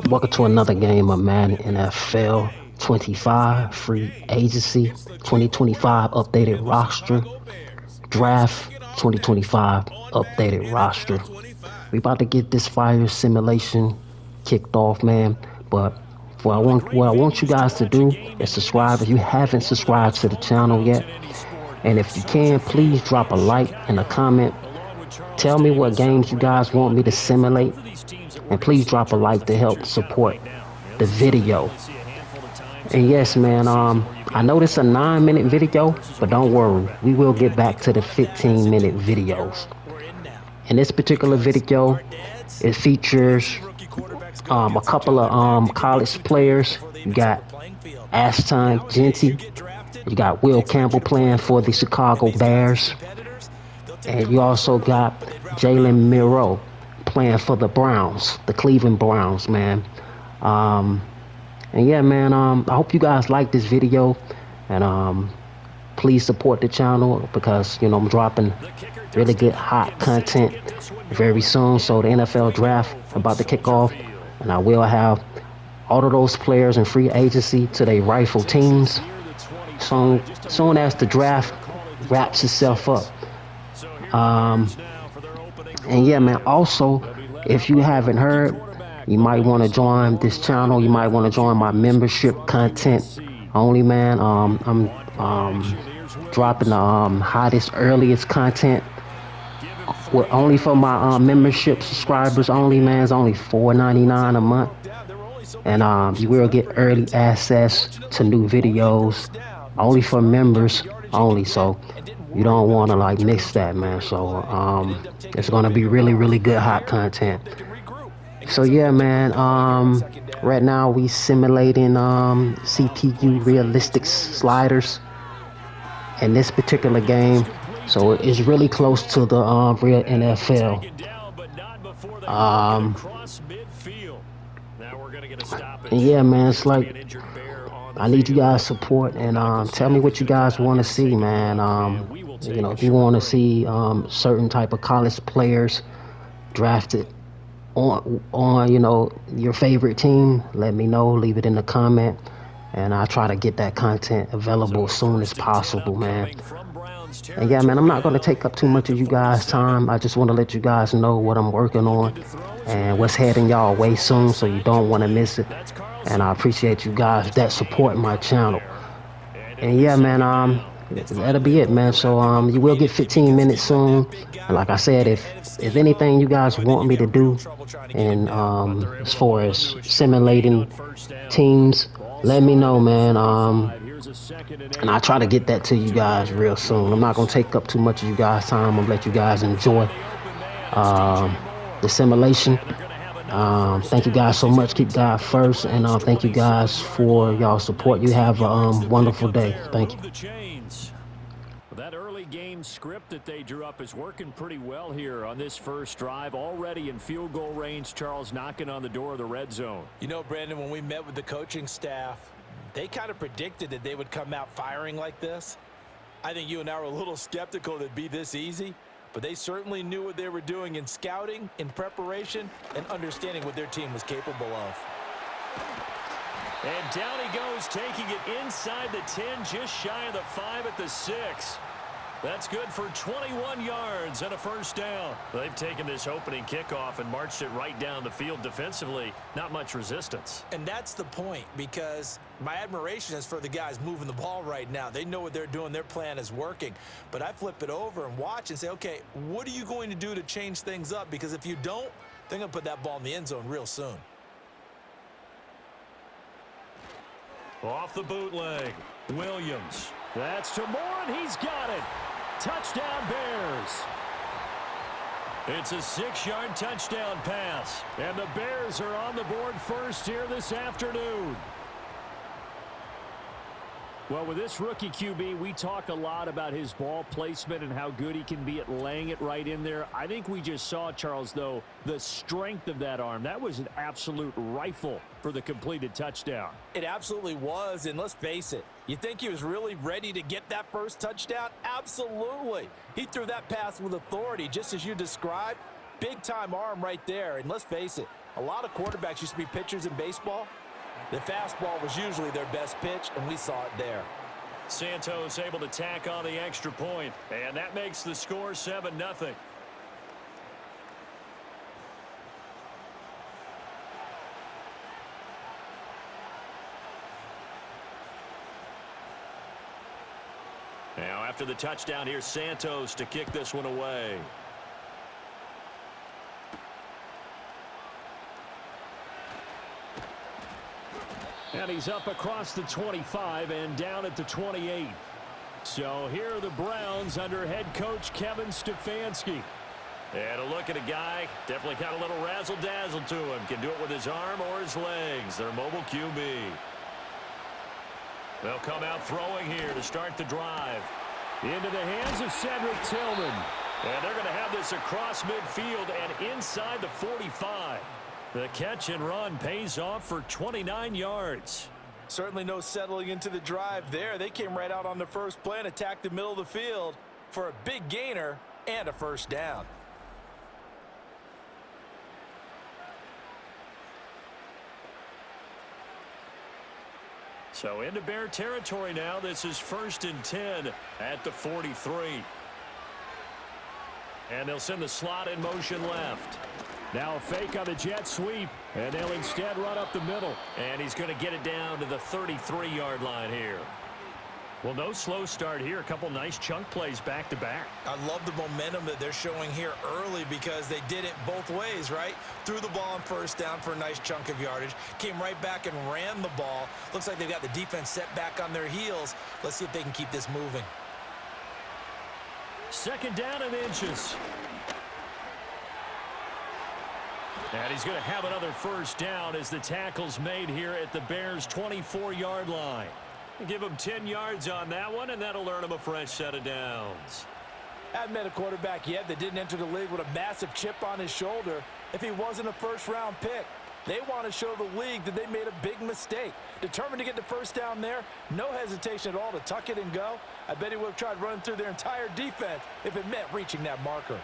Welcome to another game of Madden NFL 25 Free Agency 2025 Updated Roster Draft 2025 Updated Roster. We about to get this fire simulation kicked off, man. But what I want you guys to do is subscribe if you haven't subscribed to the channel yet. And if you can, please drop a like and a comment. Tell me what games you guys want me to simulate. And please drop a like to help support the video. And yes, man, I know this is a 9-minute video, but don't worry, we will get back to the 15-minute videos. In this particular video, it features a couple of college players. You got Ashton Jeanty, you got Will Campbell playing for the Chicago Bears, and you also got Jalen Milroe playing for the Browns, the Cleveland Browns, man. And yeah, man, I hope you guys like this video, and please support the channel because, you know, I'm dropping really good hot content very soon. So the NFL draft about to kick off, and I will have all of those players in free agency to their rightful teams soon as the draft wraps itself up. And yeah, man, also, if you haven't heard, you might want to join this channel. You might want to join my membership content only, man. I'm dropping the hottest, earliest content only for my membership subscribers only, man. It's only $4.99 a month, and you will get early access to new videos only for members only. So you don't want to like miss that, man. So it's gonna be really, really good hot content. So yeah, man, right now we simulating CPU realistic sliders in this particular game. So it's really close to the real NFL. And yeah, man, it's like I need you guys support, and tell me what you guys want to see, man. You know, if you want to see certain type of college players drafted on you know, your favorite team, let me know. Leave it in the comment, and I'll try to get that content available as soon as possible, man. And yeah, man, I'm not going to take up too much of you guys' time. I just want to let you guys know what I'm working on and what's heading y'all way soon, so you don't want to miss it. And I appreciate you guys that support my channel. And yeah, man, that'll be it, man. So you will get 15 minutes soon. And like I said, if anything you guys want me to do, and as far as simulating teams, let me know, man. And I'll try to get that to you guys real soon. I'm not gonna take up too much of you guys' time. I'm gonna let you guys enjoy the simulation. Thank you guys so much. Keep God first, and thank you guys for y'all support. You have a wonderful day. Thank you. That early game script that they drew up is working pretty well here on this first drive. Already in field goal range, Charles, knocking on the door of the red zone. You know, Brandon, when we met with the coaching staff, they kind of predicted that they would come out firing like this. I think you and I were a little skeptical that it'd be this easy, but they certainly knew what they were doing in scouting, in preparation, and understanding what their team was capable of. And down he goes, taking it inside the 10, just shy of the 5 at the 6. That's good for 21 yards and a first down. They've taken this opening kickoff and marched it right down the field defensively. Not much resistance. And that's the point, because my admiration is for the guys moving the ball right now. They know what they're doing. Their plan is working. But I flip it over and watch and say, okay, what are you going to do to change things up? Because if you don't, they're going to put that ball in the end zone real soon. Off the bootleg, Williams. That's to Moore, and he's got it. Touchdown, Bears. It's a 6-yard touchdown pass, and the Bears are on the board first here this afternoon. Well, with this rookie QB, we talk a lot about his ball placement and how good he can be at laying it right in there. I think we just saw, Charles, though, the strength of that arm. That was an absolute rifle for the completed touchdown. It absolutely was, and let's face it, you think he was really ready to get that first touchdown? Absolutely. He threw that pass with authority, just as you described. Big-time arm right there, and let's face it, A lot of quarterbacks used to be pitchers in baseball. The fastball was usually their best pitch, and we saw it there. Santos able to tack on the extra point, and that makes the score 7-0. Now after the touchdown, here's Santos to kick this one away. And he's up across the 25 and down at the 28. So here are the Browns under head coach Kevin Stefanski. And a look at a guy, definitely got a little razzle-dazzle to him. Can do it with his arm or his legs. Their mobile QB. They'll come out throwing here to start the drive. Into the hands of Cedric Tillman. And they're going to have this across midfield and inside the 45. The catch and run pays off for 29 yards. Certainly no settling into the drive there. They came right out on the first play and attacked the middle of the field for a big gainer and a first down. So into Bear territory now. This is 1st and 10 at the 43. And they'll send the slot in motion left. Now a fake on the jet sweep, and they'll instead run up the middle. And he's going to get it down to the 33-yard line here. Well, no slow start here. A couple nice chunk plays back-to-back. I love the momentum that they're showing here early because they did it both ways, right? Threw the ball on first down for a nice chunk of yardage. Came right back and ran the ball. Looks like they've got the defense set back on their heels. Let's see if they can keep this moving. 2nd down and inches. And he's going to have another first down as the tackle's made here at the Bears' 24-yard line. Give him 10 yards on that one, and that'll earn him a fresh set of downs. Haven't met a quarterback yet that didn't enter the league with a massive chip on his shoulder if he wasn't a first-round pick. They want to show the league that they made a big mistake. Determined to get the first down there, no hesitation at all to tuck it and go. I bet he would have tried running through their entire defense if it meant reaching that marker.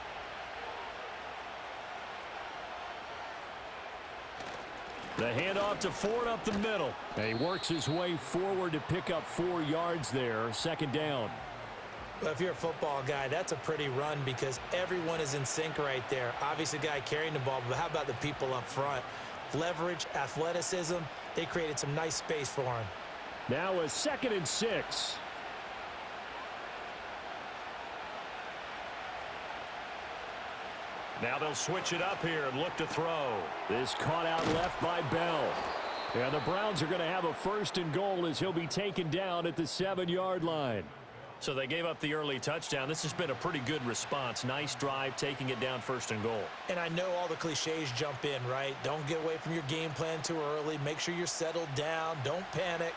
The handoff to Ford up the middle. And he works his way forward to pick up 4 yards there. 2nd down. Well, if you're a football guy, that's a pretty run because everyone is in sync right there. Obviously, the guy carrying the ball, but how about the people up front? Leverage, athleticism, they created some nice space for him. Now a 2nd and 6. Now they'll switch it up here and look to throw. This caught out left by Bell. And the Browns are going to have a 1st and goal as he'll be taken down at the 7-yard line. So they gave up the early touchdown. This has been a pretty good response. Nice drive, taking it down 1st and goal. And I know all the cliches jump in, right? Don't get away from your game plan too early. Make sure you're settled down. Don't panic.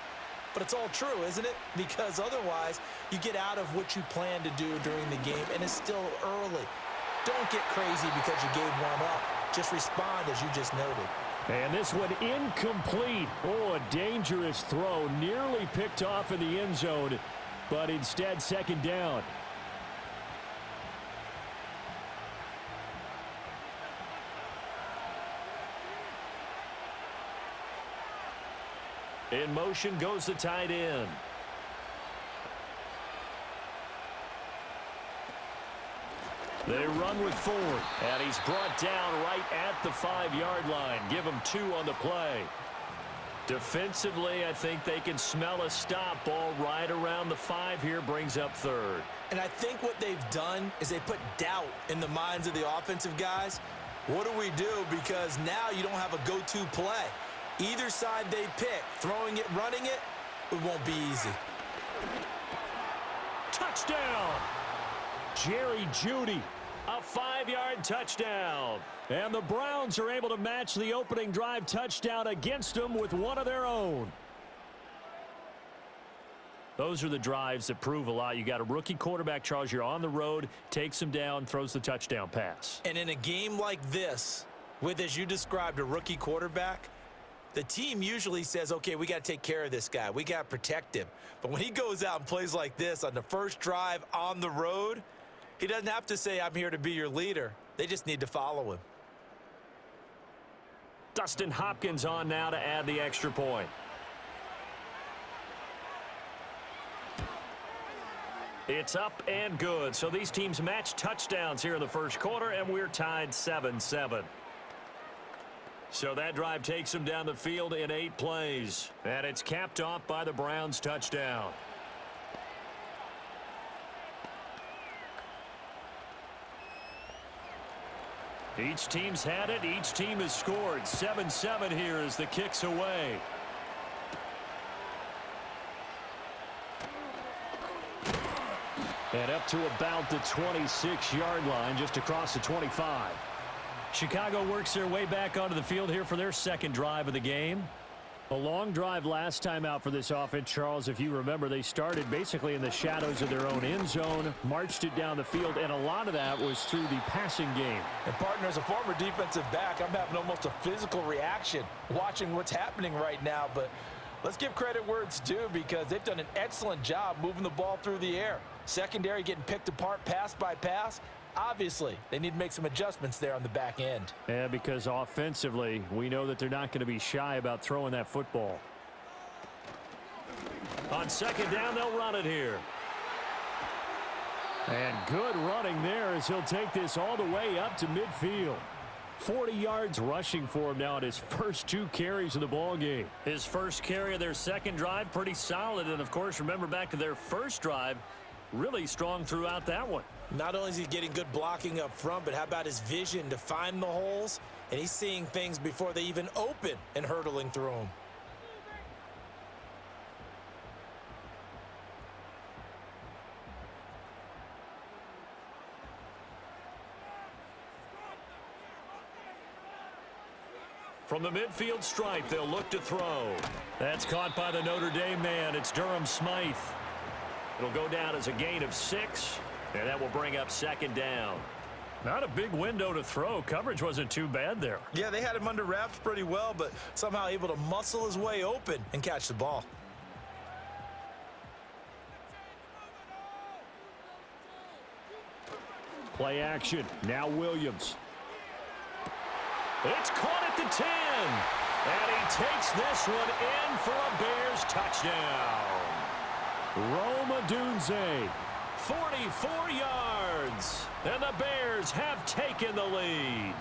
But it's all true, isn't it? Because otherwise, you get out of what you plan to do during the game, and it's still early. Don't get crazy because you gave one up. Just respond as you just noted. And this one incomplete. Oh, a dangerous throw. Nearly picked off in the end zone, but instead 2nd down. In motion goes the tight end. They run with Ford, and he's brought down right at the 5-yard line. Give him 2 on the play. Defensively, I think they can smell a stop. Ball right around the 5 here, brings up 3rd. And I think what they've done is they put doubt in the minds of the offensive guys. What do we do? Because now you don't have a go-to play. Either side they pick, throwing it, running it, it won't be easy. Touchdown! Jerry Jeudy, a 5-yard touchdown. And the Browns are able to match the opening drive touchdown against them with one of their own. Those are the drives that prove a lot. You got a rookie quarterback, Charles. You're on the road, takes him down, throws the touchdown pass. And in a game like this, with, as you described, a rookie quarterback, the team usually says, okay, we got to take care of this guy. We got to protect him. But when he goes out and plays like this on the first drive on the road, he doesn't have to say, I'm here to be your leader. They just need to follow him. Dustin Hopkins on now to add the extra point. It's up and good. So these teams match touchdowns here in the first quarter, and we're tied 7-7. So that drive takes them down the field in 8 plays. And it's capped off by the Browns' touchdown. Each team's had it. Each team has scored. 7-7 here as the kick's away. And up to about the 26-yard line, just across the 25. Chicago works their way back onto the field here for their second drive of the game. A long drive last time out for this offense, Charles. If you remember, they started basically in the shadows of their own end zone, marched it down the field, and a lot of that was through the passing game. And, partner, as a former defensive back, I'm having almost a physical reaction watching what's happening right now. But let's give credit where it's due because they've done an excellent job moving the ball through the air. Secondary getting picked apart pass by pass. Obviously, they need to make some adjustments there on the back end. Yeah, because offensively, we know that they're not going to be shy about throwing that football. On second down, they'll run it here. And good running there as he'll take this all the way up to midfield. 40 yards rushing for him now at his first 2 carries of the ball game. His first carry of their second drive, pretty solid. And, of course, remember back to their first drive, really strong throughout that one. Not only is he getting good blocking up front, but how about his vision to find the holes? And he's seeing things before they even open and hurdling through them. From the midfield stripe, they'll look to throw. That's caught by the Notre Dame man. It's Durham Smythe. It'll go down as a gain of 6, and that will bring up second down. Not a big window to throw. Coverage wasn't too bad there. Yeah, they had him under wraps pretty well, but somehow able to muscle his way open and catch the ball. Play action. Now Williams. It's caught at the 10. And he takes this one in for a Bears touchdown. Rome Odunze, 44 yards. And the Bears have taken the lead.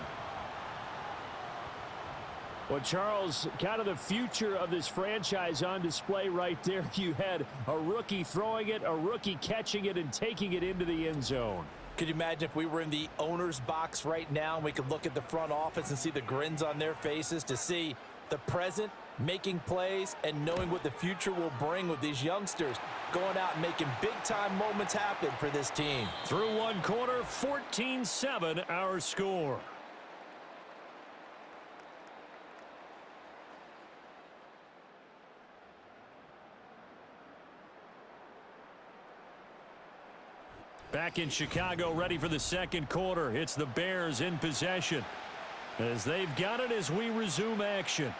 Well, Charles, kind of the future of this franchise on display right there. You had a rookie throwing it, a rookie catching it, and taking it into the end zone. Could you imagine if we were in the owner's box right now and we could look at the front office and see the grins on their faces to see the present making plays and knowing what the future will bring with these youngsters going out and making big-time moments happen for this team. Through one quarter, 14-7 our score. Back in Chicago, ready for the second quarter. It's the Bears in possession as they've got it as we resume action.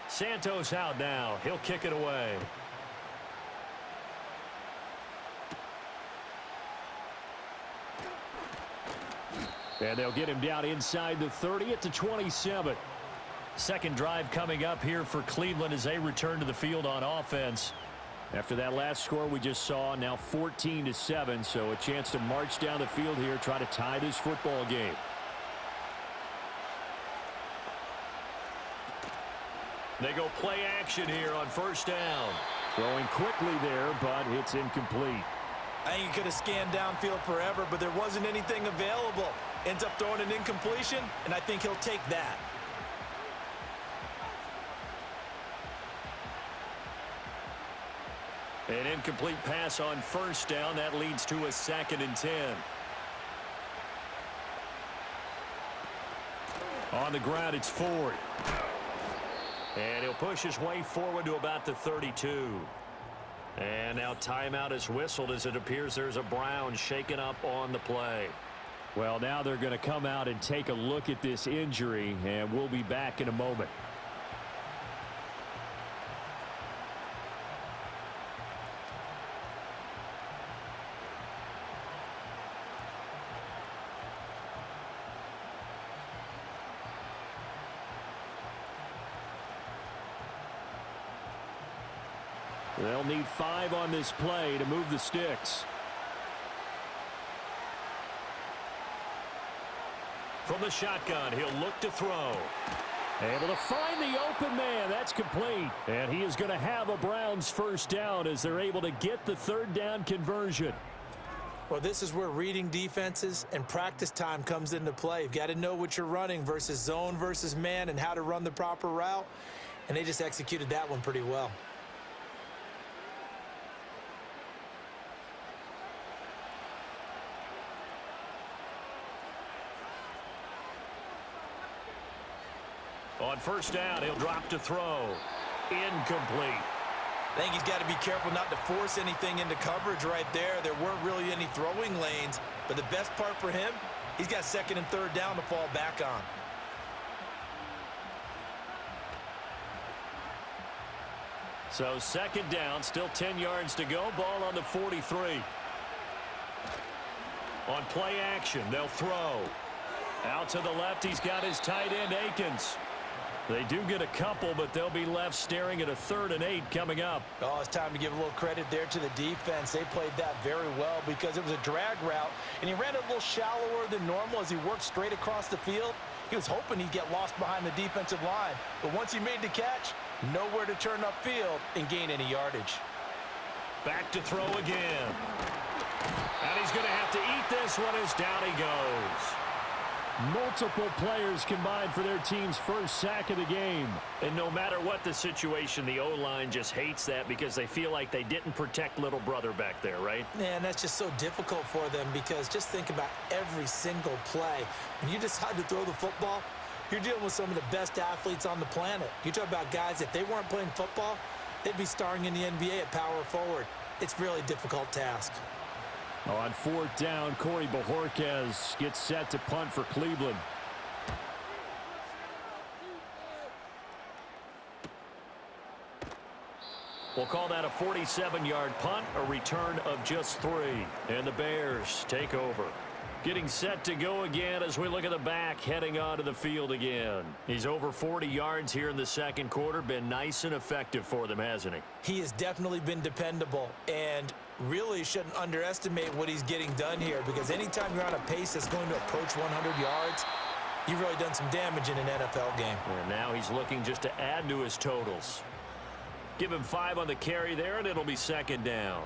Santos out now. He'll kick it away. And they'll get him down inside the 30 at the 27. Second drive coming up here for Cleveland as they return to the field on offense. After that last score we just saw, now 14-7, so a chance to march down the field here, try to tie this football game. They go play action here on first down. Throwing quickly there, but it's incomplete. I think he could have scanned downfield forever, but there wasn't anything available. Ends up throwing an incompletion, and I think he'll take that. An incomplete pass on first down. That leads to a 2nd and 10. On the ground, it's Ford. And he'll push his way forward to about the 32. And now timeout is whistled as it appears there's a Brown shaken up on the play. Well, now they're going to come out and take a look at this injury, and we'll be back in a moment. They'll need 5 on this play to move the sticks. From the shotgun, he'll look to throw. Able to find the open man. That's complete. And he is going to have a Browns first down as they're able to get the third down conversion. Well, this is where reading defenses and practice time comes into play. You've got to know what you're running versus zone versus man and how to run the proper route. And they just executed that one pretty well. On first down, he'll drop to throw. Incomplete. I think he's got to be careful not to force anything into coverage right there. There weren't really any throwing lanes, but the best part for him, he's got second and third down to fall back on. So second down, still 10 yards to go. Ball on the 43. On play action, they'll throw. Out to the left, he's got his tight end, Akins. They do get a couple, but they'll be left staring at a 3rd and 8 coming up. Oh, it's time to give a little credit there to the defense. They played that very well because it was a drag route, and he ran it a little shallower than normal as he worked straight across the field. He was hoping he'd get lost behind the defensive line, but once he made the catch, nowhere to turn upfield and gain any yardage. Back to throw again. And he's going to have to eat this one as down he goes. Multiple players combined for their team's first sack of the game. And no matter what the situation, the O-line just hates that because they feel like they didn't protect little brother back there, right? Man, that's just so difficult for them because just think about every single play. When you decide to throw the football, you're dealing with some of the best athletes on the planet. You talk about guys, if they weren't playing football, they'd be starring in the NBA at power forward. It's a really difficult task. On fourth down, Corey Bojorquez gets set to punt for Cleveland. We'll call that a 47-yard punt, a return of just 3. And the Bears take over. Getting set to go again as we look at the back, heading onto the field again. He's over 40 yards here in the second quarter. Been nice and effective for them, hasn't he? He has definitely been dependable and really shouldn't underestimate what he's getting done here because anytime you're on a pace that's going to approach 100 yards, you've really done some damage in an NFL game. And now he's looking just to add to his totals. Give him 5 on the carry there, and it'll be second down.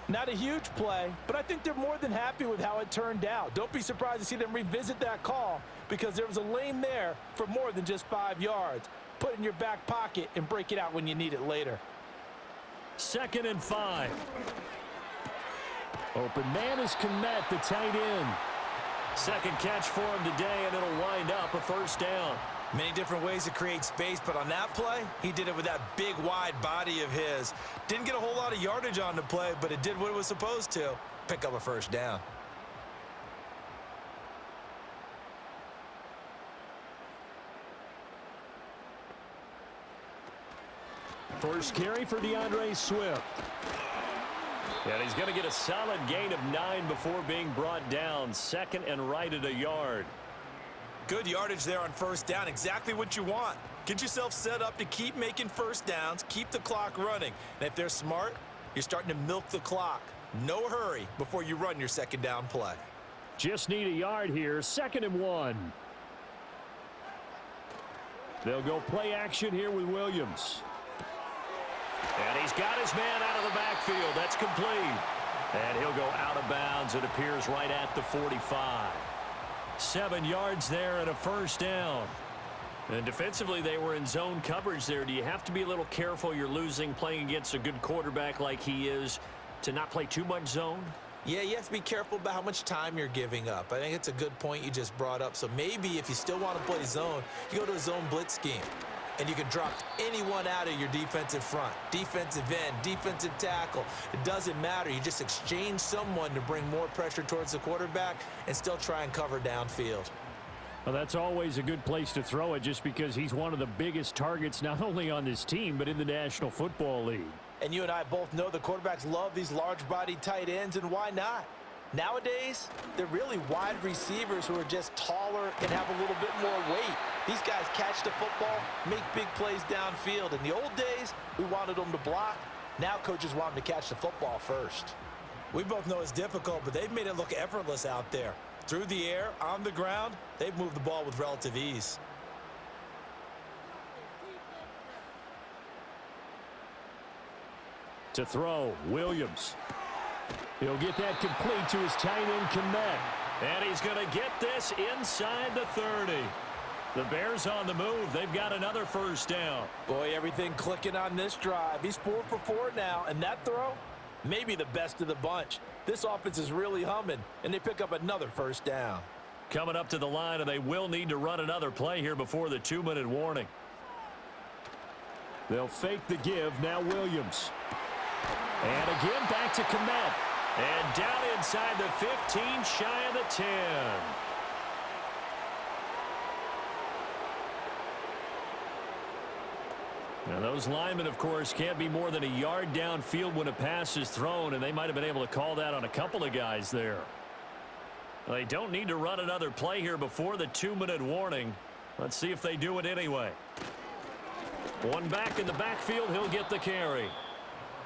Not a huge play, but I think they're more than happy with how it turned out. Don't be surprised to see them revisit that call because there was a lane there for more than just 5 yards. Put it in your back pocket and break it out when you need it later. 2nd and 5. Open man is Kmet, the tight end. Second catch for him today, and it'll wind up a first down. Many different ways to create space, but on that play, he did it with that big, wide body of his. Didn't get a whole lot of yardage on the play, but it did what it was supposed to. Pick up a first down. First carry for DeAndre Swift. And he's going to get a solid gain of 9 before being brought down. 2nd and right at a yard. Good yardage there on first down. Exactly what you want. Get yourself set up to keep making first downs, keep the clock running. And if they're smart, you're starting to milk the clock. No hurry before you run your second down play. Just need a yard here. 2nd and 1. They'll go play action here with Williams. And he's got his man out of the backfield. That's complete. And he'll go out of bounds. It appears right at the 45. 7 yards there and a first down. And defensively, they were in zone coverage there. Do you have to be a little careful? You're losing playing against a good quarterback like he is to not play too much zone? Yeah, you have to be careful about how much time you're giving up. I think it's a good point you just brought up. So maybe if you still want to play zone, you go to a zone blitz scheme. And you can drop anyone out of your defensive front, defensive end, defensive tackle. It doesn't matter. You just exchange someone to bring more pressure towards the quarterback and still try and cover downfield. Well, that's always a good place to throw it just because he's one of the biggest targets not only on this team but in the National Football League. And you and I both know the quarterbacks love these large-bodied tight ends, and why not? Nowadays, they're really wide receivers who are just taller and have a little bit more weight. These guys catch the football, make big plays downfield. In the old days, we wanted them to block. Now coaches want him to catch the football first. We both know it's difficult, but they've made it look effortless out there. Through the air, on the ground, they've moved the ball with relative ease. To throw, Williams. He'll get that complete to his tight end, Komet. And he's going to get this inside the 30. The Bears on the move. They've got another first down. Boy, everything clicking on this drive. He's 4 for 4 now, and that throw, maybe the best of the bunch. This offense is really humming, and they pick up another first down. Coming up to the line, and they will need to run another play here before the 2-minute warning. They'll fake the give. Now Williams. And again back to Komet. And down inside the 15, shy of the 10. Now those linemen, of course, can't be more than a yard downfield when a pass is thrown, and they might have been able to call that on a couple of guys there. They don't need to run another play here before the 2-minute warning. Let's see if they do it anyway. One back in the backfield, he'll get the carry.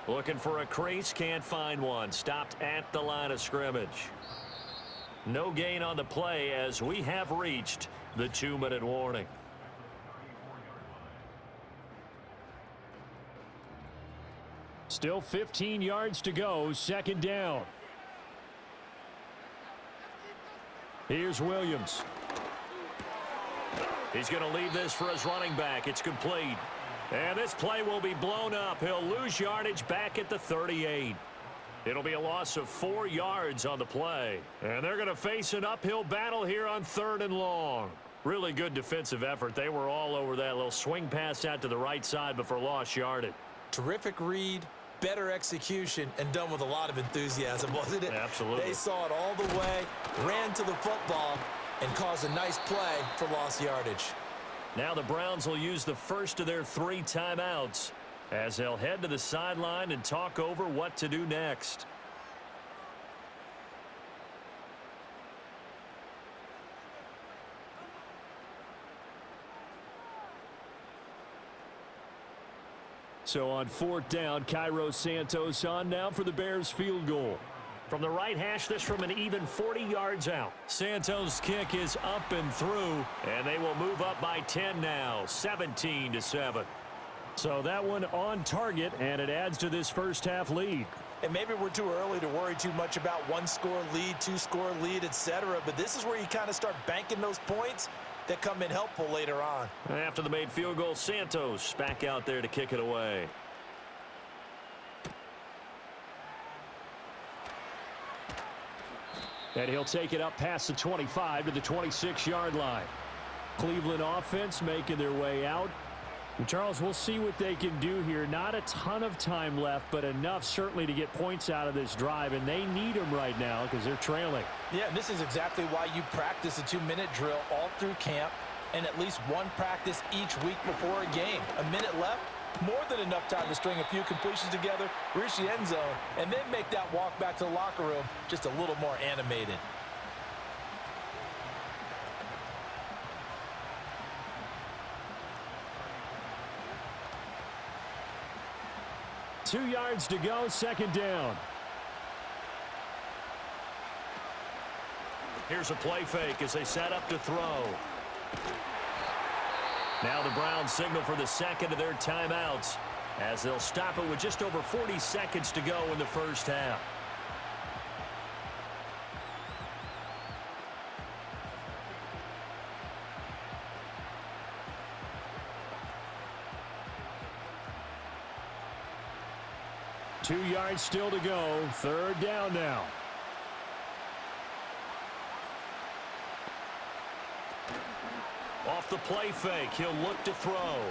Looking for a crease, can't find one. Stopped at the line of scrimmage. No gain on the play as we have reached the 2-minute warning. Still 15 yards to go, second down. Here's Williams. He's going to leave this for his running back. It's complete. And this play will be blown up. He'll lose yardage back at the 38. It'll be a loss of 4 yards on the play. And they're going to face an uphill battle here on 3rd and long. Really good defensive effort. They were all over that little swing pass out to the right side before lost yardage. Terrific read, better execution, and done with a lot of enthusiasm, wasn't it? Absolutely. They saw it all the way, ran to the football, and caused a nice play for lost yardage. Now the Browns will use the first of their 3 timeouts as they'll head to the sideline and talk over what to do next. So on 4th down, Cairo Santos on now for the Bears field goal. From the right hash, this from an even 40 yards out. Santos' kick is up and through, and they will move up by 10 now, 17-7. So that one on target, and it adds to this first half lead. And maybe we're too early to worry too much about 1-score lead, 2-score lead, etc. But this is where you kind of start banking those points that come in helpful later on. After the made field goal, Santos back out there to kick it away. And he'll take it up past the 25 to the 26-yard line. Cleveland offense making their way out. And Charles, we'll see what they can do here. Not a ton of time left, but enough certainly to get points out of this drive, and they need them right now because they're trailing. Yeah, and this is exactly why you practice a 2-minute drill all through camp and at least one practice each week before a game. A minute left, more than enough time to string a few completions together, reach the end zone, and then make that walk back to the locker room just a little more animated. Two yards to go, second down. Here's a play fake as they set up to throw. Now the Browns signal for the second of their timeouts as they'll stop it with just over 40 seconds to go in the first half. Two yards still to go. Third down now. Off the play fake, he'll look to throw.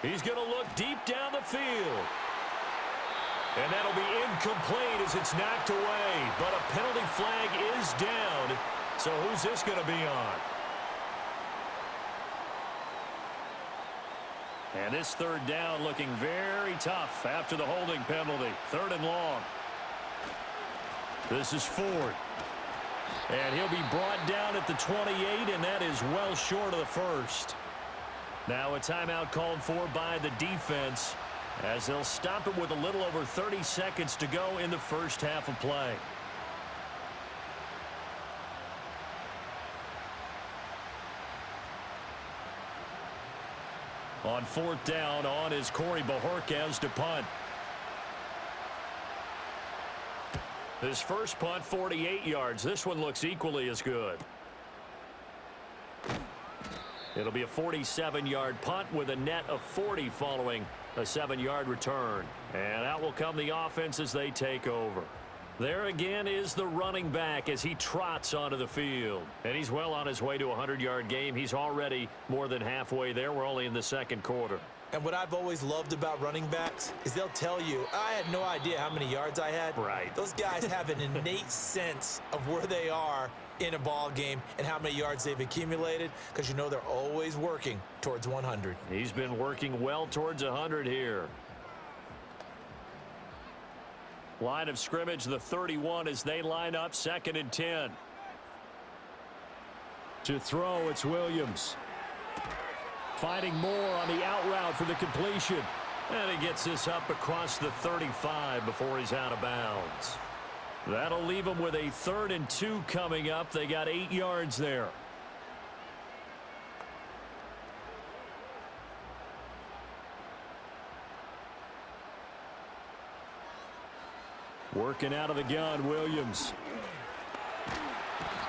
He's going to look deep down the field. And that'll be incomplete as it's knocked away. But a penalty flag is down. So who's this going to be on? And this third down looking very tough after the holding penalty. Third and long. This is Ford. And he'll be brought down at the 28, and that is well short of the first. Now a timeout called for by the defense as they'll stop it with a little over 30 seconds to go in the first half of play. On fourth down, on is Corey Bojorquez to punt. His first punt, 48 yards. This one looks equally as good. It'll be a 47-yard punt with a net of 40 following a 7-yard return. And out will come the offense as they take over. There again is the running back as he trots onto the field. And he's well on his way to a 100-yard game. He's already more than halfway there. We're only in the second quarter. And what I've always loved about running backs is they'll tell you, I had no idea how many yards I had. Right. Those guys have an innate sense of where they are in a ball game and how many yards they've accumulated, because you know they're always working towards 100. He's been working well towards 100 here. Line of scrimmage, the 31, as they line up, 2nd and 10. To throw, it's Williams. Finding more on the out route for the completion. And he gets this up across the 35 before he's out of bounds. That'll leave him with a 3rd and 2 coming up. They got 8 yards there. Working out of the gun, Williams.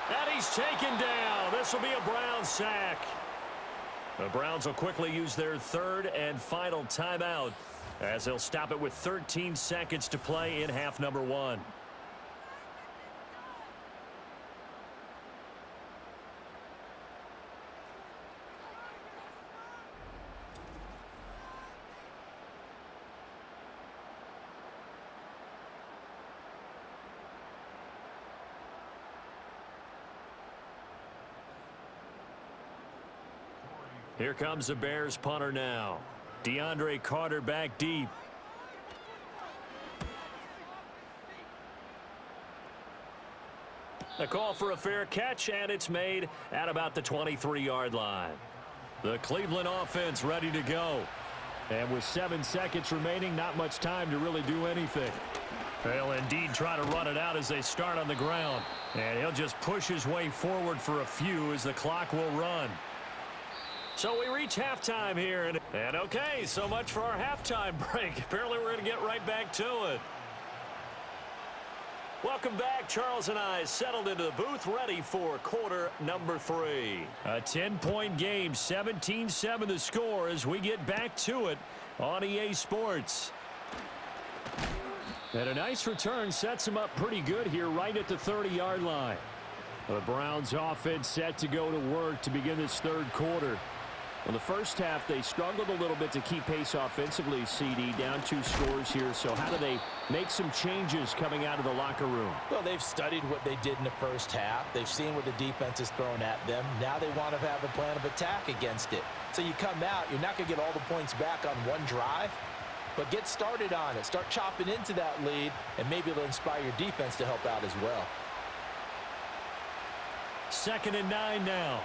And he's taken down. This will be a Brown sack. The Browns will quickly use their 3rd and final timeout as they'll stop it with 13 seconds to play in half number 1. Here comes the Bears punter now. DeAndre Carter back deep. A call for a fair catch, and it's made at about the 23-yard line. The Cleveland offense ready to go. And with 7 seconds remaining, not much time to really do anything. They'll indeed try to run it out as they start on the ground. And he'll just push his way forward for a few as the clock will run. So we reach halftime here. And okay, so much for our halftime break. Apparently we're going to get right back to it. Welcome back. Charles and I settled into the booth, ready for quarter number 3. A 10-point game, 17-7 the score as we get back to it on EA Sports. And a nice return sets them up pretty good here right at the 30-yard line. The Browns offense set to go to work to begin this 3rd quarter. In the first half, they struggled a little bit to keep pace offensively, CD, down 2 scores here. So how do they make some changes coming out of the locker room? Well, they've studied what they did in the first half. They've seen what the defense is throwing at them. Now they want to have a plan of attack against it. So you come out, you're not going to get all the points back on one drive, but get started on it. Start chopping into that lead, and maybe it'll inspire your defense to help out as well. 2nd and 9 now.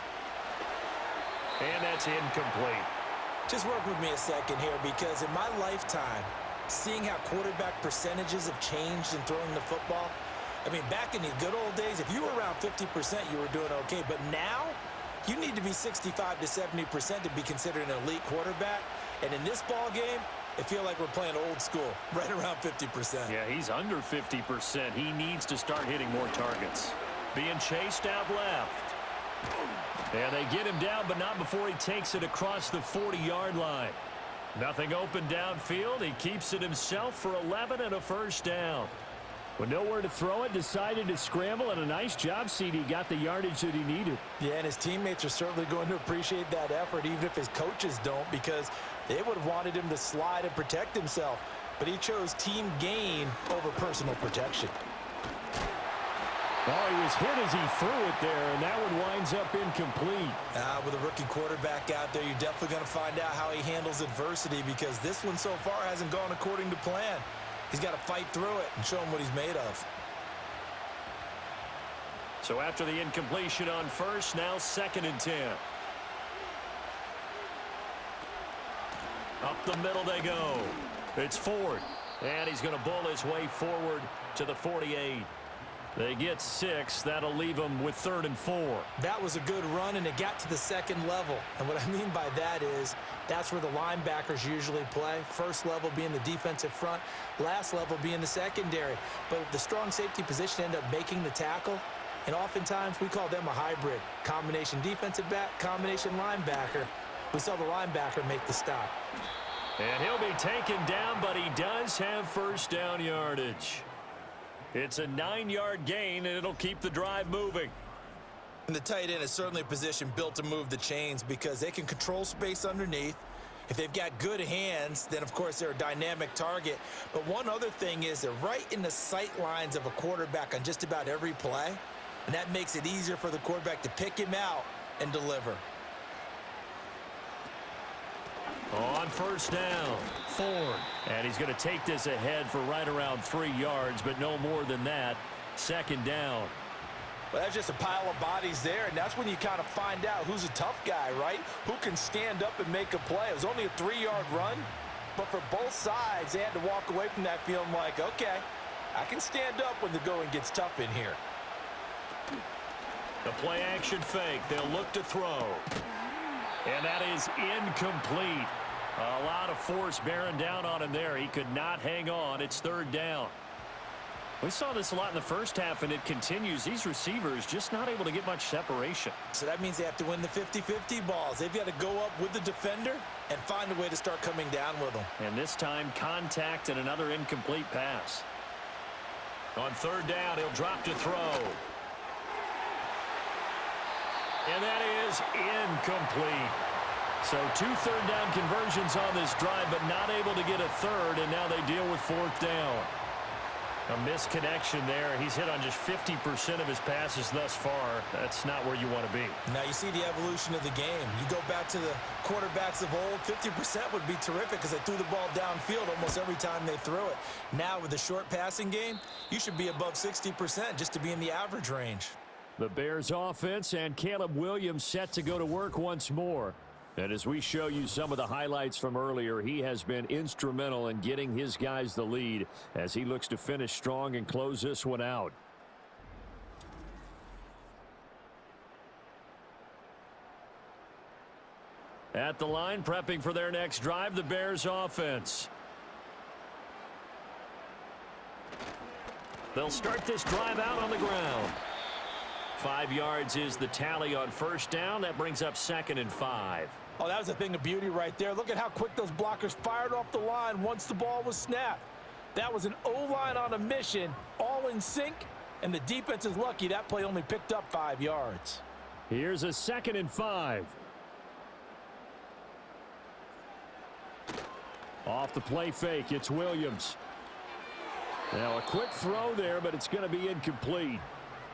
And that's incomplete. Just work with me a second here, because in my lifetime, seeing how quarterback percentages have changed in throwing the football, I mean, back in the good old days, if you were around 50%, you were doing okay. But now, you need to be 65 to 70% to be considered an elite quarterback. And in this ball game, I feel like we're playing old school, right around 50%. Yeah, he's under 50%. He needs to start hitting more targets. Being chased out left. And they get him down, but not before he takes it across the 40-yard line. Nothing open downfield. He keeps it himself for 11 and a first down. With nowhere to throw it, decided to scramble, and a nice job, CD. Got the yardage that he needed. Yeah, and his teammates are certainly going to appreciate that effort, even if his coaches don't, because they would have wanted him to slide and protect himself. But he chose team gain over personal protection. Oh, he was hit as he threw it there, and that one winds up incomplete. With a rookie quarterback out there, you're definitely going to find out how he handles adversity, because this one so far hasn't gone according to plan. He's got to fight through it and show him what he's made of. So after the incompletion on first, now 2nd and 10. Up the middle they go. It's Ford, and he's going to bull his way forward to the 48. They get 6. That'll leave them with 3rd and 4. That was a good run, and it got to the second level. And what I mean by that is that's where the linebackers usually play. First level being the defensive front, last level being the secondary. But the strong safety position ended up making the tackle, and oftentimes we call them a hybrid. Combination defensive back, combination linebacker. We saw the linebacker make the stop. And he'll be taken down, but he does have first down yardage. It's a 9-yard gain, and it'll keep the drive moving. And the tight end is certainly a position built to move the chains because they can control space underneath. If they've got good hands, then, of course, they're a dynamic target. But one other thing is they're right in the sight lines of a quarterback on just about every play, and that makes it easier for the quarterback to pick him out and deliver. On first down, Ford. And he's going to take this ahead for right around 3 yards, but no more than that. 2nd down. Well, that's just a pile of bodies there, and that's when you kind of find out who's a tough guy, right? Who can stand up and make a play. It was only a 3-yard run, but for both sides, they had to walk away from that feeling like, okay, I can stand up when the going gets tough in here. The play-action fake. They'll look to throw. And that is incomplete. A lot of force bearing down on him there. He could not hang on. It's 3rd down. We saw this a lot in the first half, and it continues. These receivers just not able to get much separation. So that means they have to win the 50-50 balls. They've got to go up with the defender and find a way to start coming down with them. And this time, contact and another incomplete pass. On 3rd down, he'll drop to throw. And that is incomplete. So 2 third-down conversions on this drive, but not able to get a third, and now they deal with 4th down. A misconnection there. He's hit on just 50% of his passes thus far. That's not where you want to be. Now you see the evolution of the game. You go back to the quarterbacks of old, 50% would be terrific because they threw the ball downfield almost every time they threw it. Now with the short passing game, you should be above 60% just to be in the average range. The Bears offense and Caleb Williams set to go to work once more. And as we show you some of the highlights from earlier, he has been instrumental in getting his guys the lead as he looks to finish strong and close this one out. At the line, prepping for their next drive, the Bears offense. They'll start this drive out on the ground. 5 yards is the tally on first down. That brings up 2nd and 5. Oh, that was a thing of beauty right there. Look at how quick those blockers fired off the line once the ball was snapped. That was an O-line on a mission, all in sync, and the defense is lucky that play only picked up 5 yards. Here's a 2nd and 5. Off the play fake, it's Williams. Now a quick throw there, but it's going to be incomplete.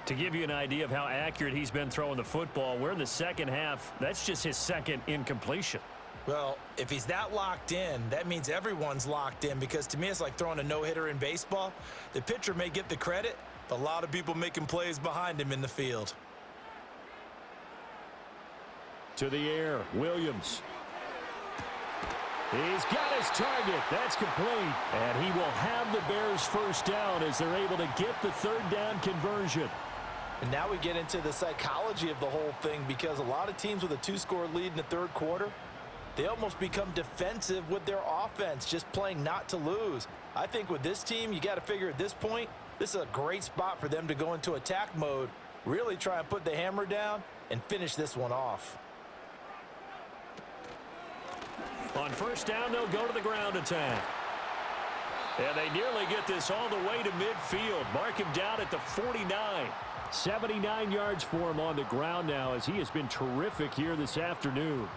To give you an idea of how accurate he's been throwing the football, we're in the second half. That's just his 2nd incompletion. Well, if he's that locked in, that means everyone's locked in because to me it's like throwing a no-hitter in baseball. The pitcher may get the credit, but a lot of people making plays behind him in the field. To the air, Williams. He's got his target. That's complete. And he will have the Bears first down as they're able to get the 3rd down conversion. And now we get into the psychology of the whole thing because a lot of teams with a 2-score lead in the 3rd quarter, they almost become defensive with their offense, just playing not to lose. I think with this team, you got to figure at this point, this is a great spot for them to go into attack mode, really try and put the hammer down and finish this one off. On first down, they'll go to the ground attack. And they nearly get this all the way to midfield. Mark him down at the 49. 79 yards for him on the ground now as he has been terrific here this afternoon.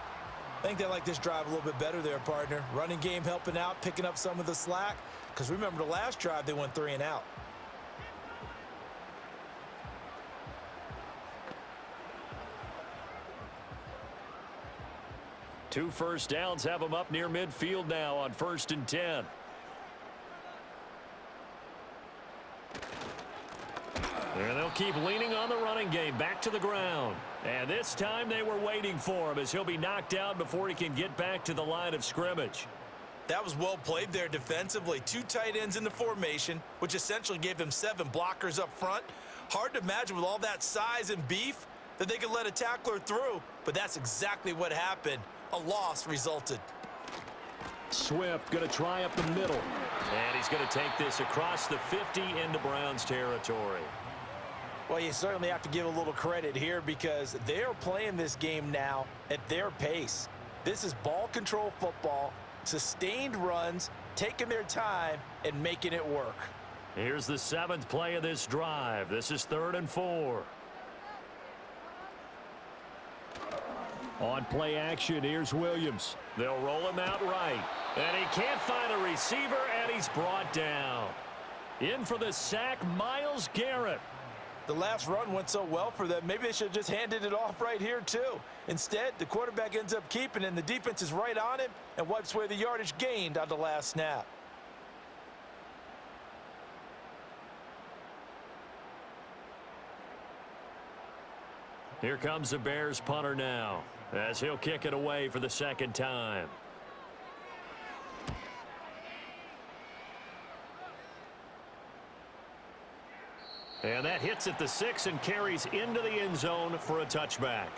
I think they like this drive a little bit better there, partner. Running game helping out, picking up some of the slack. Because remember the last drive, they went 3 and out. Two first downs have them up near midfield now on 1st and 10. And they'll keep leaning on the running game back to the ground. And this time they were waiting for him as he'll be knocked out before he can get back to the line of scrimmage. That was well played there defensively. 2 tight ends in the formation, which essentially gave them 7 blockers up front. Hard to imagine with all that size and beef that they could let a tackler through, but that's exactly what happened. A loss resulted. Swift going to try up the middle. And he's going to take this across the 50 into Browns territory. Well, you certainly have to give a little credit here because they're playing this game now at their pace. This is ball control football, sustained runs, taking their time, and making it work. Here's the 7th play of this drive. This is 3rd and 4. On play action, here's Williams. They'll roll him out right. And he can't find a receiver, and he's brought down. In for the sack, Myles Garrett. The last run went so well for them, maybe they should have just handed it off right here, too. Instead, the quarterback ends up keeping it, and the defense is right on him and wipes away the yardage gained on the last snap. Here comes the Bears punter now, as he'll kick it away for the 2nd time. And that hits at the 6 and carries into the end zone for a touchback.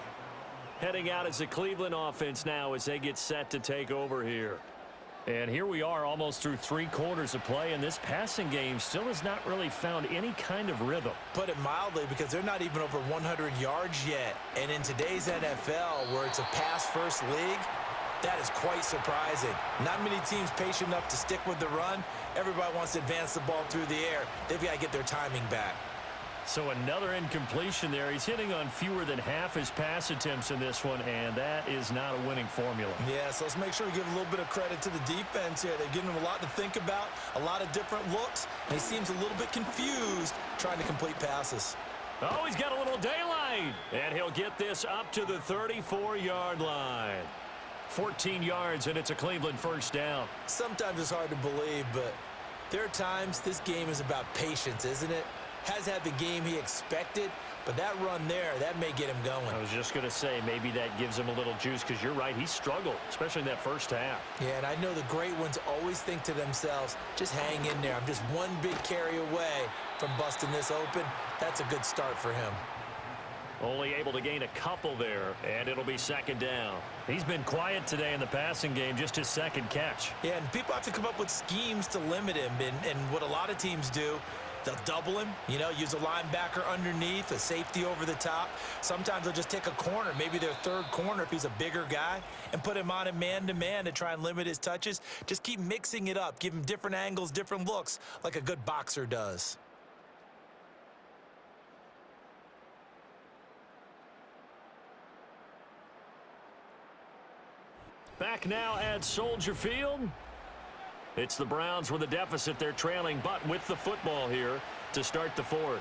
Heading out as the Cleveland offense now as they get set to take over here. And here we are almost through 3 quarters of play, and this passing game still has not really found any kind of rhythm. Put it mildly, because they're not even over 100 yards yet. And in today's NFL, where it's a pass-first league, that is quite surprising. Not many teams patient enough to stick with the run. Everybody wants to advance the ball through the air. They've got to get their timing back. So another incompletion there. He's hitting on fewer than half his pass attempts in this one, and that is not a winning formula. Yeah, so let's make sure we give a little bit of credit to the defense here. They're giving him a lot to think about, a lot of different looks, and he seems a little bit confused trying to complete passes. Oh, he's got a little daylight, and he'll get this up to the 34-yard line. 14 yards, and it's a Cleveland first down. Sometimes it's hard to believe, but there are times this game is about patience, isn't it? Has had the game he expected, but that run there, that may get him going. I was just going to say, maybe that gives him a little juice, because you're right, he struggled, especially in that first half. Yeah, and I know the great ones always think to themselves, just hang in there. I'm just one big carry away from busting this open. That's a good start for him. Only able to gain a couple there, and it'll be 2nd down. He's been quiet today in the passing game, just his 2nd catch. Yeah, and people have to come up with schemes to limit him, and what a lot of teams do, they'll double him, use a linebacker underneath, a safety over the top. Sometimes they'll just take a corner, maybe their 3rd corner if he's a bigger guy, and put him on a man-to-man to try and limit his touches. Just keep mixing it up, give him different angles, different looks, like a good boxer does. Back now at Soldier Field. It's the Browns with a deficit. They're trailing, but with the football here to start the 4th.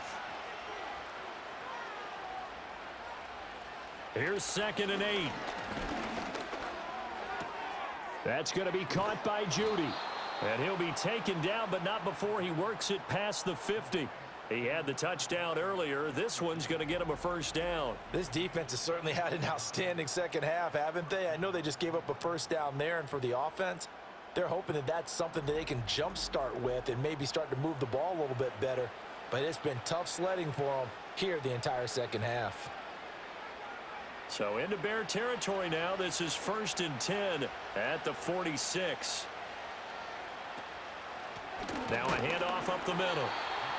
Here's 2nd and 8. That's going to be caught by Judy. And he'll be taken down, but not before he works it past the 50. He had the touchdown earlier. This one's going to get him a first down. This defense has certainly had an outstanding 2nd half, haven't they? I know they just gave up a first down there, and for the offense, they're hoping that that's something that they can jumpstart with and maybe start to move the ball a little bit better. But it's been tough sledding for them here the entire 2nd half. So into Bear territory now. This is 1st and 10 at the 46. Now a handoff up the middle.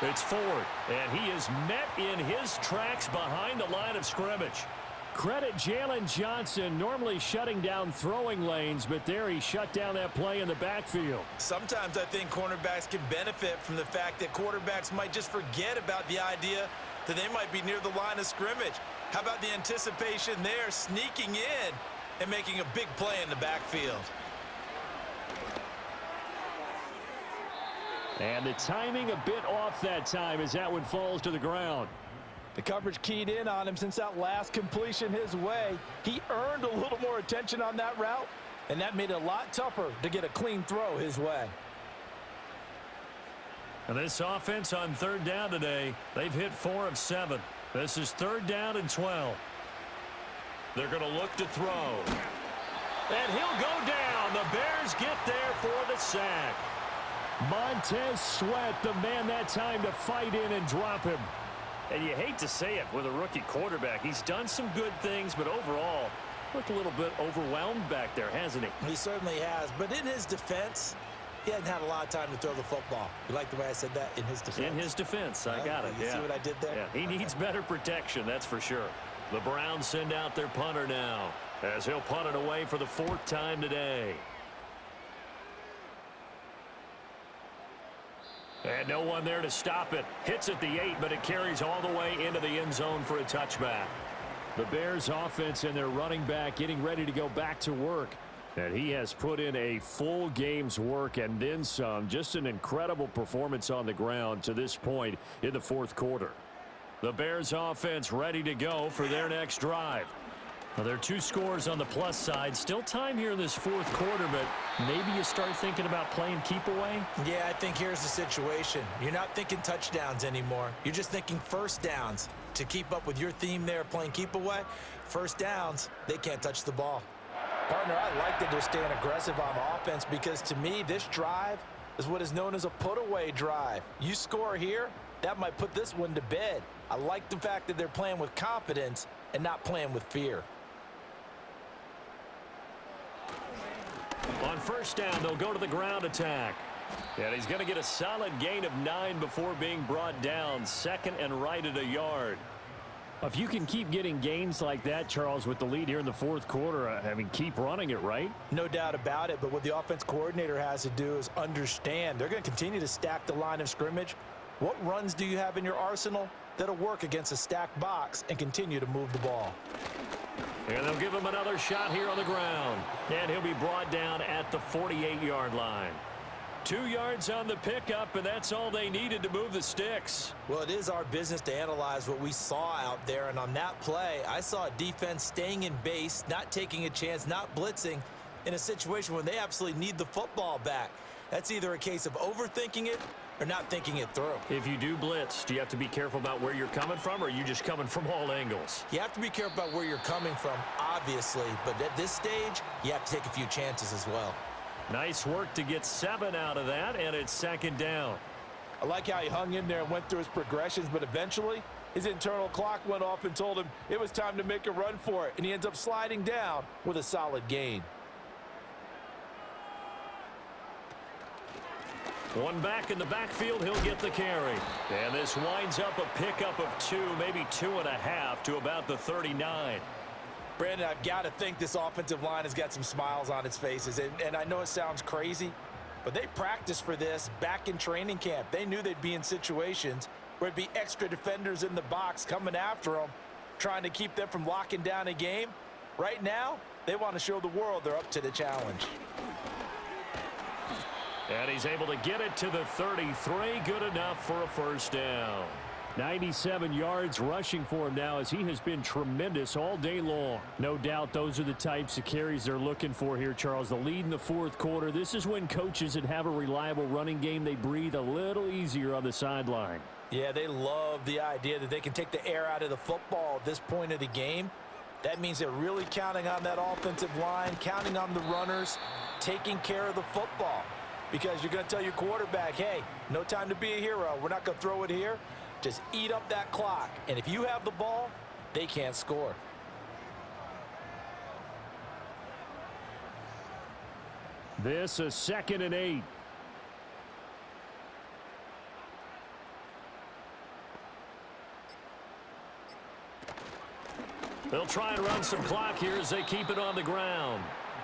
It's Ford, and he is met in his tracks behind the line of scrimmage. Credit Jalen Johnson, normally shutting down throwing lanes, but there he shut down that play in the backfield. Sometimes I think cornerbacks can benefit from the fact that quarterbacks might just forget about the idea that they might be near the line of scrimmage. How about the anticipation there, sneaking in and making a big play in the backfield? And the timing a bit off that time as that one falls to the ground. The coverage keyed in on him since that last completion his way. He earned a little more attention on that route, and that made it a lot tougher to get a clean throw his way. And this offense on 3rd down today, they've hit 4 of 7. This is 3rd down and 12. They're going to look to throw. And he'll go down. The Bears get there for the sack. Montez Sweat, the man that time to fight in and drop him. And you hate to say it with a rookie quarterback. He's done some good things, but overall, looked a little bit overwhelmed back there, hasn't he? He certainly has. But in his defense, he hadn't had a lot of time to throw the football. You like the way I said that? In his defense? In his defense. I got it. You see what I did there? Yeah, he needs better protection, that's for sure. The Browns send out their punter now, as he'll punt it away for the 4th time today. And no one there to stop it. Hits at the 8, but it carries all the way into the end zone for a touchback. The Bears offense and their running back getting ready to go back to work. And he has put in a full game's work and then some. Just an incredible performance on the ground to this point in the 4th quarter. The Bears offense ready to go for their next drive. Well, there are 2 scores on the plus side. Still time here in this 4th quarter, but maybe you start thinking about playing keep away? Yeah, I think here's the situation. You're not thinking touchdowns anymore. You're just thinking first downs. To keep up with your theme there, playing keep away, first downs, they can't touch the ball. Partner, I like that they're staying aggressive on offense because to me, this drive is what is known as a put-away drive. You score here, that might put this one to bed. I like the fact that they're playing with confidence and not playing with fear. On first down, they'll go to the ground attack. And he's going to get a solid gain of 9 before being brought down. 2nd and right at a yard. If you can keep getting gains like that, Charles, with the lead here in the 4th quarter, I mean, keep running it, right? No doubt about it, but what the offense coordinator has to do is understand. They're going to continue to stack the line of scrimmage. What runs do you have in your arsenal that'll work against a stacked box and continue to move the ball? And they'll give him another shot here on the ground. And he'll be brought down at the 48-yard line. 2 yards on the pickup, and that's all they needed to move the sticks. Well, it is our business to analyze what we saw out there, and on that play, I saw a defense staying in base, not taking a chance, not blitzing in a situation where they absolutely need the football back. That's either a case of overthinking it or not thinking it through. If you do blitz, do you have to be careful about where you're coming from, or are you just coming from all angles? You have to be careful about where you're coming from, obviously, but at this stage, you have to take a few chances as well. Nice work to get 7 out of that, and it's 2nd down. I like how he hung in there and went through his progressions, but eventually his internal clock went off and told him it was time to make a run for it, and he ends up sliding down with a solid gain. One back in the backfield, he'll get the carry. And this winds up a pickup of 2, maybe 2.5 to about the 39. Brandon, I've got to think this offensive line has got some smiles on its faces. And I know it sounds crazy, but they practiced for this back in training camp. They knew they'd be in situations where it'd be extra defenders in the box coming after them, trying to keep them from locking down a game. Right now, they want to show the world they're up to the challenge. And he's able to get it to the 33. Good enough for a first down. 97 yards rushing for him now as he has been tremendous all day long. No doubt those are the types of carries they're looking for here, Charles. The lead in the 4th quarter. This is when coaches that have a reliable running game, they breathe a little easier on the sideline. Yeah, they love the idea that they can take the air out of the football at this point of the game. That means they're really counting on that offensive line, counting on the runners, taking care of the football. Because you're going to tell your quarterback, hey, no time to be a hero. We're not going to throw it here. Just eat up that clock. And if you have the ball, they can't score. This is 2nd and 8. They'll try and run some clock here as they keep it on the ground.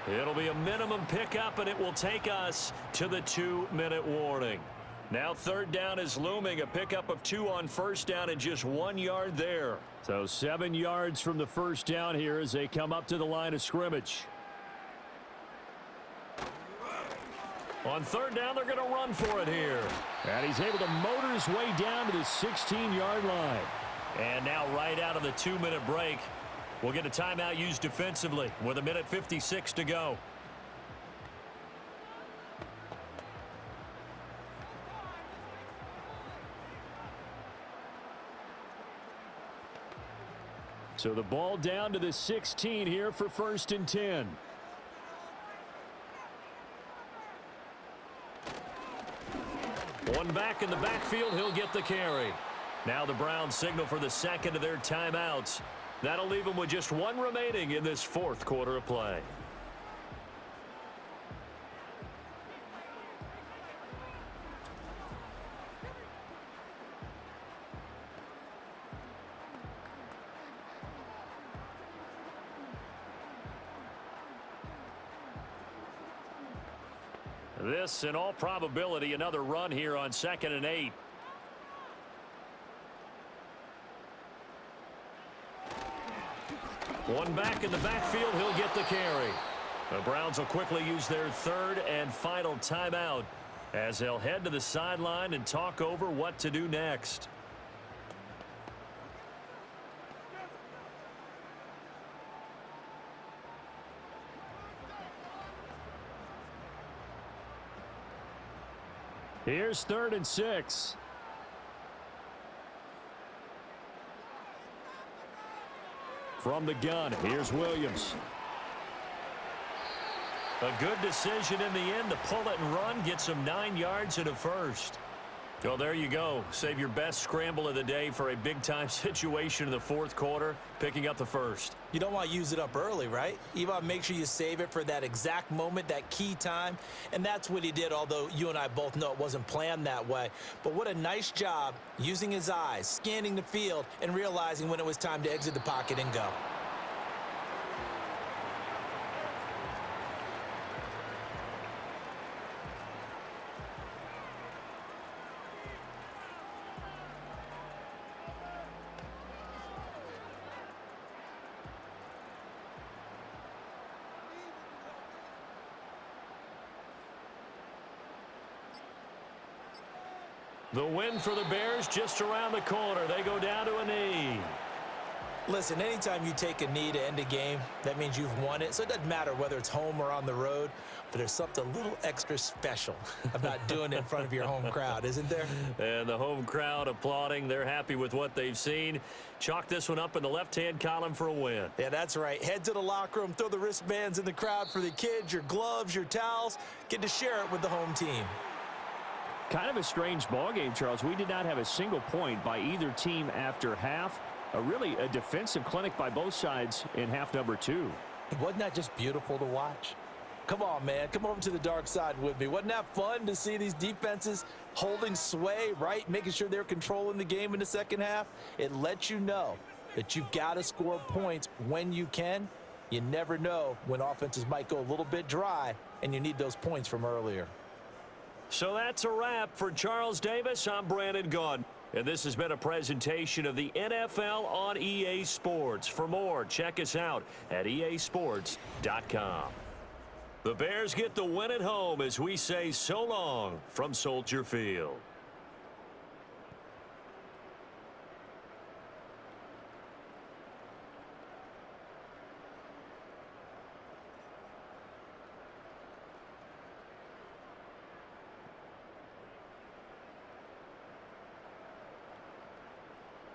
It'll be a minimum pickup, and it will take us to the 2-minute warning. Now 3rd down is looming. A pickup of 2 on first down and just 1 yard there. So 7 yards from the first down here as they come up to the line of scrimmage. On 3rd down, they're going to run for it here. And he's able to motor his way down to the 16-yard line. And now right out of the 2-minute break, we'll get a timeout used defensively with 1:56 to go. So the ball down to the 16 here for 1st and 10. One back in the backfield, he'll get the carry. Now the Browns signal for the second of their timeouts. That'll leave them with just one remaining in this fourth quarter of play. This, in all probability, another run here on 2nd and 8. One back in the backfield, he'll get the carry. The Browns will quickly use their third and final timeout as they'll head to the sideline and talk over what to do next. Here's 3rd and 6. From the gun, here's Williams. A good decision in the end to pull it and run, get some 9 yards and a first. Well, there you go. Save your best scramble of the day for a big-time situation in the fourth quarter, picking up the first. You don't want to use it up early, right? You want to make sure you save it for that exact moment, that key time, and that's what he did, although you and I both know it wasn't planned that way. But what a nice job using his eyes, scanning the field, and realizing when it was time to exit the pocket and go. The win for the Bears just around the corner. They go down to a knee. Listen, anytime you take a knee to end a game, that means you've won it. So it doesn't matter whether it's home or on the road, but there's something a little extra special about doing it in front of your home crowd, isn't there? And the home crowd applauding. They're happy with what they've seen. Chalk this one up in the left-hand column for a win. Yeah, that's right. Head to the locker room, throw the wristbands in the crowd for the kids, your gloves, your towels. Get to share it with the home team. Kind of a strange ball game, Charles. We did not have a single point by either team after half. Really a defensive clinic by both sides in half number 2. Wasn't that just beautiful to watch? Come on, man. Come over to the dark side with me. Wasn't that fun to see these defenses holding sway, right? Making sure they're controlling the game in the second half. It lets you know that you've got to score points when you can. You never know when offenses might go a little bit dry, and you need those points from earlier. So that's a wrap for Charles Davis. I'm Brandon Gaudin. And this has been a presentation of the NFL on EA Sports. For more, check us out at easports.com. The Bears get the win at home as we say so long from Soldier Field.